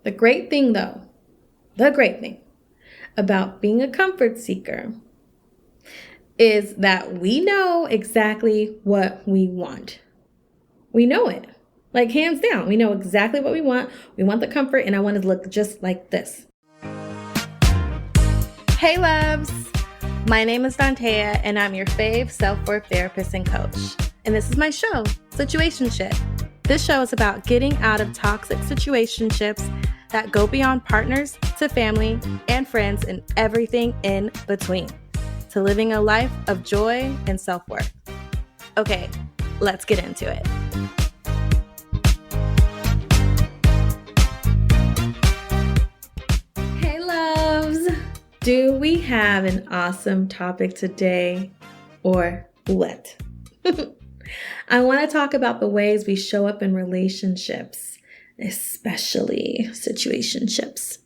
The great thing about being a comfort seeker is that we know exactly what we want. We know it. Like hands down, we know exactly what we want. We want the comfort, and I want it to look just like this. Hey loves! My name is Dantea, and I'm your fave self-worth therapist and coach. And this is my show, Situationship. This show is about getting out of toxic situationships that go beyond partners to family and friends and everything in between, to living a life of joy and self-worth. Okay, let's get into it. Hey loves! Do we have an awesome topic today or what? I want to talk about the ways we show up in relationships, especially situationships.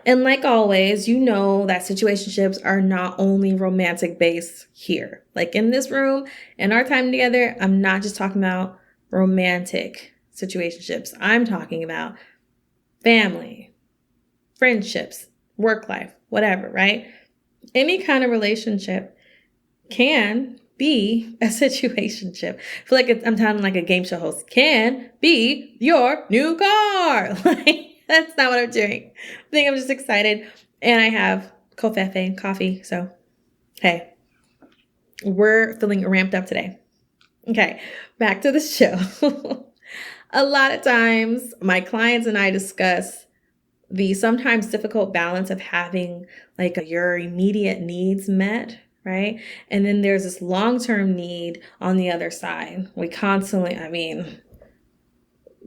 And like always, you know that situationships are not only romantic based here. Like in this room, in our time together, I'm not just talking about romantic situationships. I'm talking about family, friendships, work life, whatever, right? Any kind of relationship can be a situationship. I feel like I'm sounding like a game show host. Can be your new car. Like, that's not what I'm doing. I think I'm just excited. And I have coffee. So, hey, we're feeling ramped up today. Okay, back to the show. A lot of times, my clients and I discuss the sometimes difficult balance of having like your immediate needs met, right? And then there's this long-term need on the other side. We constantly,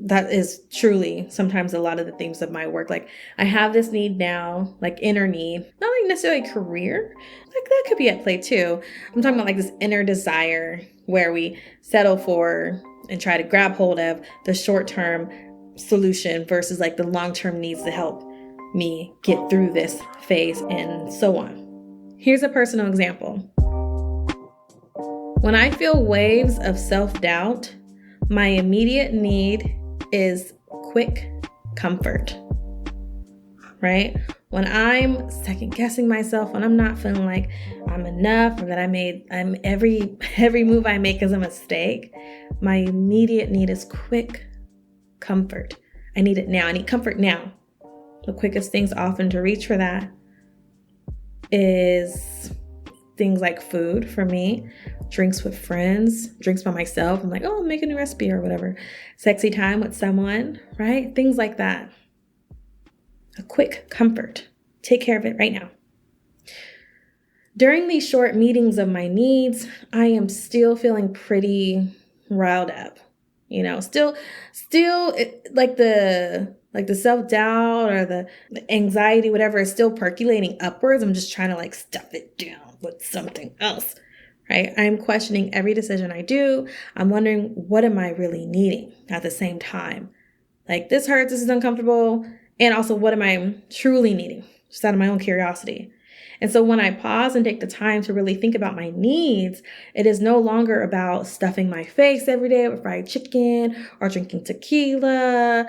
that is truly sometimes a lot of the themes of my work. Like I have this need now, like inner need, not like necessarily career, like that could be at play too. I'm talking about like this inner desire where we settle for and try to grab hold of the short-term solution versus like the long-term needs to help me get through this phase and so on. Here's a personal example. When I feel waves of self-doubt, my immediate need is quick comfort, right? When I'm second guessing myself, when I'm not feeling like I'm enough or that every move I make is a mistake, my immediate need is quick comfort. I need it now. I need comfort now. The quickest things often to reach for that is things like food for me, drinks with friends, drinks by myself. I'm like, oh, I'm making a recipe or whatever. Sexy time with someone, right? Things like that. A quick comfort. Take care of it right now. During these short meetings of my needs, I am still feeling pretty riled up. You know, still like the self-doubt or the anxiety, whatever, is still percolating upwards. I'm just trying to like stuff it down with something else, right? I'm questioning every decision I do. I'm wondering, what am I really needing at the same time? Like this hurts, this is uncomfortable. And also, what am I truly needing? Just out of my own curiosity. And so when I pause and take the time to really think about my needs, it is no longer about stuffing my face every day with fried chicken or drinking tequila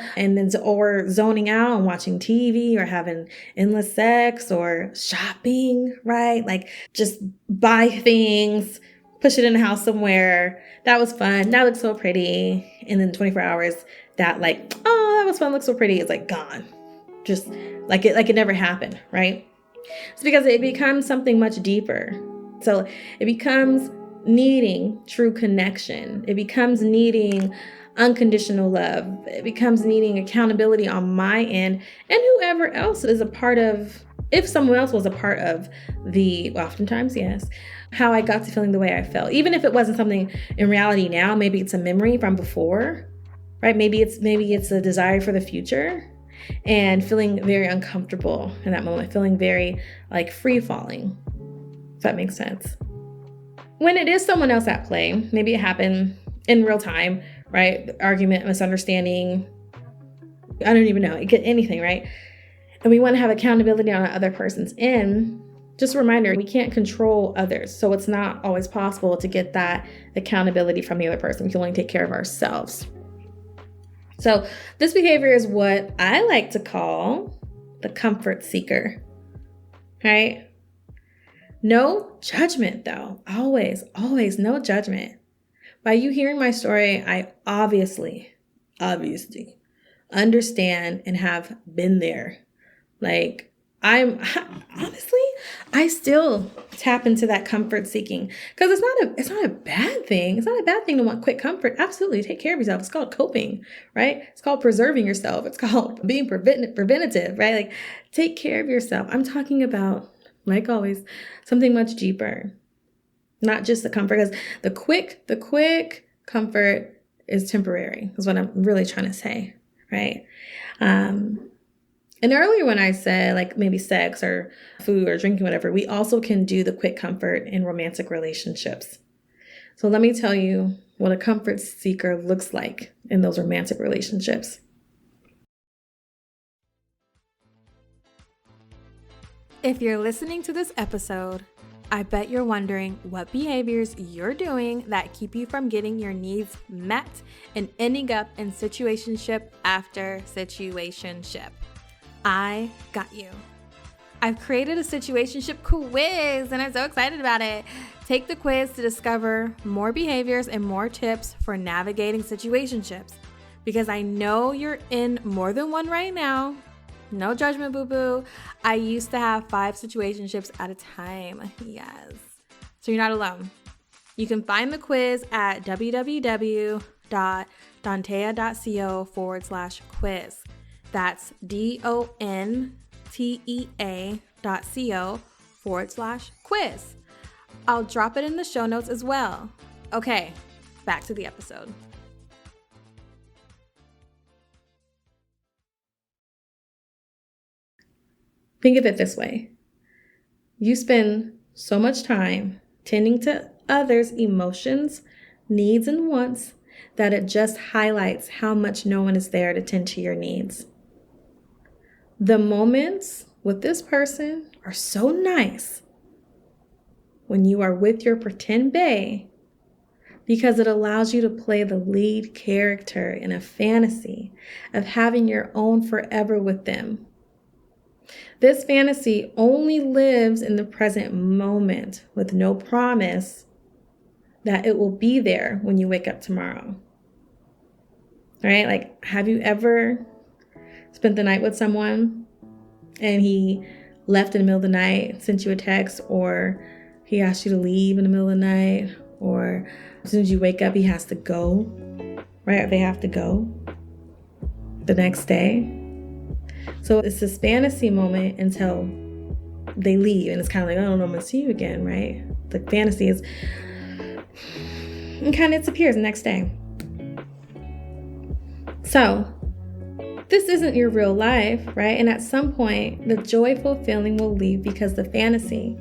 or zoning out and watching TV or having endless sex or shopping, right? Like just buy things, push it in the house somewhere. That was fun. That looks so pretty. And then 24 hours, that like, oh, that was fun. Looks so pretty. It's like gone. Just like it never happened, right? It's because it becomes something much deeper. So it becomes needing true connection. It becomes needing unconditional love. It becomes needing accountability on my end and whoever else is a part of, if someone else was a part of oftentimes, yes, how I got to feeling the way I felt. Even if it wasn't something in reality now, maybe it's a memory from before, right? Maybe it's a desire for the future. And feeling very uncomfortable in that moment, feeling very like free falling, if that makes sense. When it is someone else at play, maybe it happened in real time, right? Argument, misunderstanding, I don't even know, it could anything, right? And we want to have accountability on the other person's end. Just a reminder, we can't control others. So it's not always possible to get that accountability from the other person. We can only take care of ourselves. So this behavior is what I like to call the comfort seeker, right? No judgment though. Always, always no judgment. By you hearing my story, I obviously understand and have been there. Like, I still tap into that comfort seeking because it's not a bad thing. It's not a bad thing to want quick comfort. Absolutely. Take care of yourself. It's called coping, right? It's called preserving yourself. It's called being preventative, right? Like, take care of yourself. I'm talking about, like always, something much deeper, not just the comfort, because the quick comfort is temporary is what I'm really trying to say, right? And earlier when I said like maybe sex or food or drinking, whatever, we also can do the quick comfort in romantic relationships. So let me tell you what a comfort seeker looks like in those romantic relationships. If you're listening to this episode, I bet you're wondering what behaviors you're doing that keep you from getting your needs met and ending up in situationship after situationship. I got you. I've created a situationship quiz and I'm so excited about it. Take the quiz to discover more behaviors and more tips for navigating situationships, because I know you're in more than one right now. No judgment, boo-boo. I used to have 5 situationships at a time. Yes. So you're not alone. You can find the quiz at www.dontea.co/quiz. That's dontea.co/quiz. I'll drop it in the show notes as well. Okay, back to the episode. Think of it this way. You spend so much time tending to others' emotions, needs, and wants that it just highlights how much no one is there to tend to your needs. The moments with this person are so nice when you are with your pretend bae because it allows you to play the lead character in a fantasy of having your own forever with them. This fantasy only lives in the present moment with no promise that it will be there when you wake up tomorrow. Right? Like, have you ever spent the night with someone and he left in the middle of the night, sent you a text, or he asked you to leave in the middle of the night, or as soon as you wake up, he has to go, right? They have to go the next day. So it's this fantasy moment until they leave, and it's kind of like, oh, no, I'm going to see you again, right? The fantasy is, and kind of disappears the next day. So this isn't your real life, right? And at some point, the joyful feeling will leave because the fantasy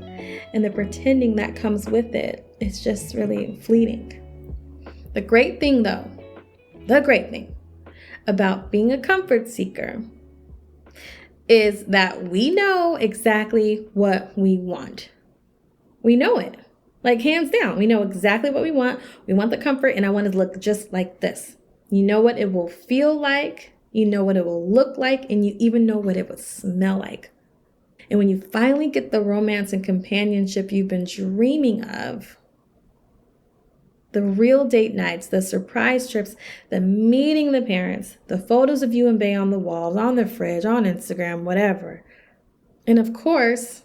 and the pretending that comes with it is just really fleeting. The great thing about being a comfort seeker is that we know exactly what we want. We know it, like hands down. We know exactly what we want. We want the comfort, and I want it to look just like this. You know what it will feel like, you know what it will look like, and you even know what it will smell like. And when you finally get the romance and companionship you've been dreaming of, the real date nights, the surprise trips, the meeting the parents, the photos of you and Bae on the walls, on the fridge, on Instagram, whatever. And of course,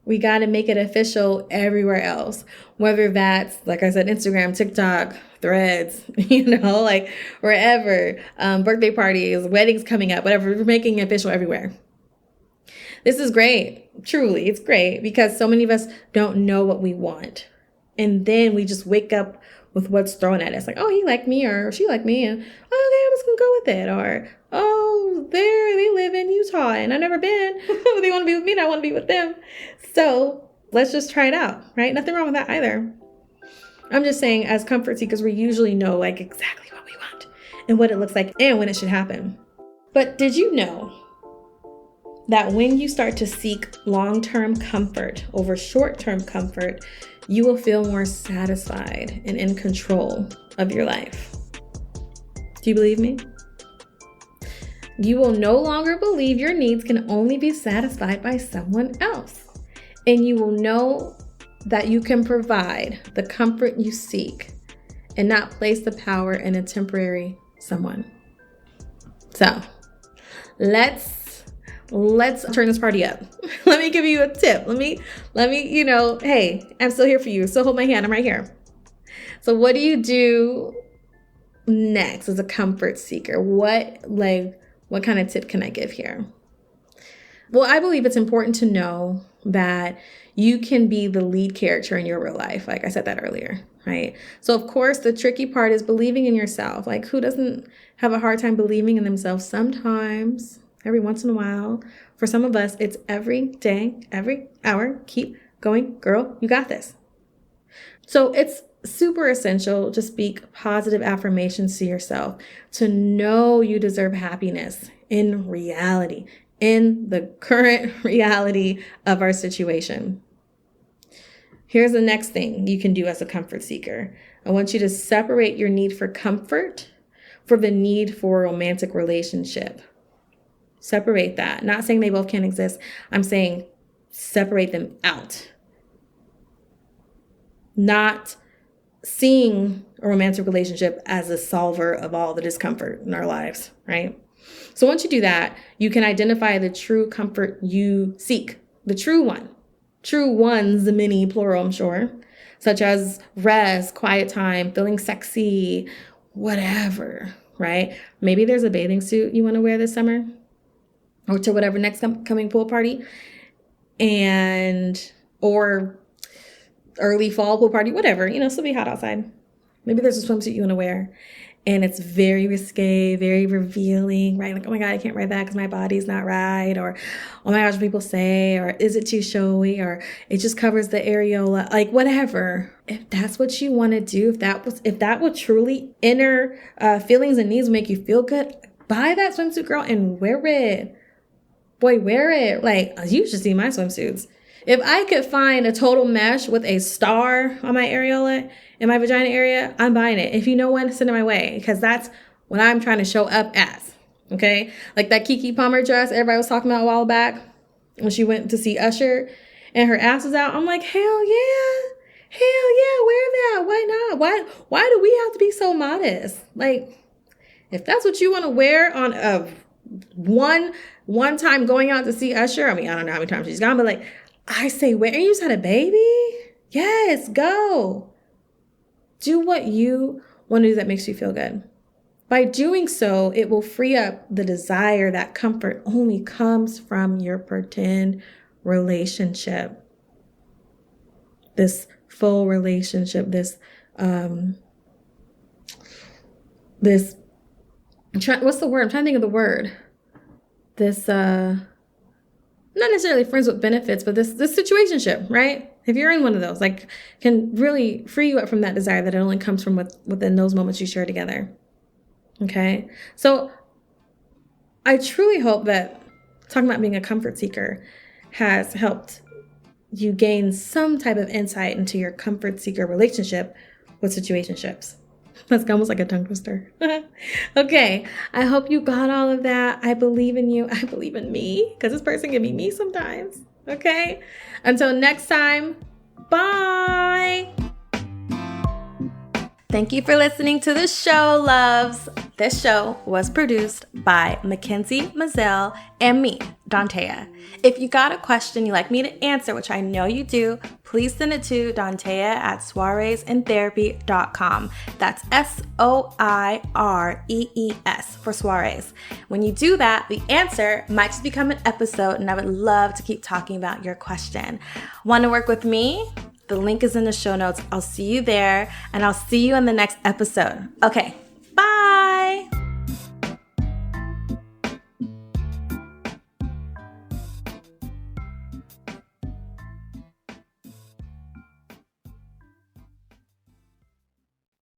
we got to make it official everywhere else, whether that's, like I said, Instagram, TikTok, Threads, like wherever, birthday parties, weddings coming up, whatever. We're making it official everywhere. This is great. Truly, it's great because so many of us don't know what we want. And then we just wake up with what's thrown at us. Like, oh, he liked me or she liked me. And, oh, okay, I'm just going to go with it. Or, oh, they live in Utah and I've never been. They want to be with me and I want to be with them. So let's just try it out, right? Nothing wrong with that either. I'm just saying, as comfort seekers, we usually know like exactly what we want and what it looks like and when it should happen. But did you know that when you start to seek long-term comfort over short-term comfort, you will feel more satisfied and in control of your life? Do you believe me? You will no longer believe your needs can only be satisfied by someone else. And you will know that you can provide the comfort you seek and not place the power in a temporary someone. So let's turn this party up. Let me give you a tip. Let me, hey, I'm still here for you. So hold my hand. I'm right here. So what do you do next as a comfort seeker? What kind of tip can I give here? Well, I believe it's important to know that you can be the lead character in your real life. Like I said that earlier, right? So of course, the tricky part is believing in yourself. Like who doesn't have a hard time believing in themselves sometimes, every once in a while? For some of us, it's every day, every hour. Keep going, girl, you got this. So it's super essential to speak positive affirmations to yourself, to know you deserve happiness in reality, in the current reality of our situation. Here's the next thing you can do as a comfort seeker. I want you to separate your need for comfort from the need for a romantic relationship. Separate that. Not saying they both can't exist. I'm saying separate them out. Not seeing a romantic relationship as a solver of all the discomfort in our lives, right? So once you do that, you can identify the true comfort you seek, the true one. True ones, the many, plural, I'm sure, such as rest, quiet time, feeling sexy, whatever, right? Maybe there's a bathing suit you want to wear this summer or to whatever next coming pool party or early fall pool party, whatever, still be hot outside. Maybe there's a swimsuit you want to wear and it's very risque, very revealing, right? Like, oh my God, I can't wear that because my body's not right. Or, oh my gosh, people say, or is it too showy? Or it just covers the areola, like whatever. If that's what you want to do, if that would truly inner feelings and needs make you feel good, buy that swimsuit, girl, and wear it. Boy, wear it. Like, you should see my swimsuits. If I could find a total mesh with a star on my areola in my vagina area, I'm buying it. If you know when, send it my way, because that's what I'm trying to show up as, okay? Like that Keke Palmer dress everybody was talking about a while back when she went to see Usher and her ass was out. I'm like, hell yeah, wear that. Why not? Why do we have to be so modest? Like, if that's what you want to wear on a one time going out to see Usher, I mean, I don't know how many times she's gone, but like, I say, where you just had a baby? Yes, go. Do what you want to do that makes you feel good. By doing so, it will free up the desire that comfort only comes from your pretend relationship. This full relationship, what's the word? I'm trying to think of the word. This, not necessarily friends with benefits, but this situationship, right? If you're in one of those, like, can really free you up from that desire that it only comes from within those moments you share together. Okay? So I truly hope that talking about being a comfort seeker has helped you gain some type of insight into your comfort seeker relationship with situationships. That's almost like a tongue twister. Okay, I hope you got all of that. I believe in you. I believe in me, because this person can be me sometimes. Okay? Until next time, bye. Thank you for listening to the show, loves. This show was produced by Mackenzie Mazzell and me, Dantea. If you got a question you'd like me to answer, which I know you do, please send it to dantea@soireesintherapy.com. That's SOIREES for soirees. When you do that, the answer might just become an episode, and I would love to keep talking about your question. Want to work with me? The link is in the show notes. I'll see you there, and I'll see you in the next episode. Okay,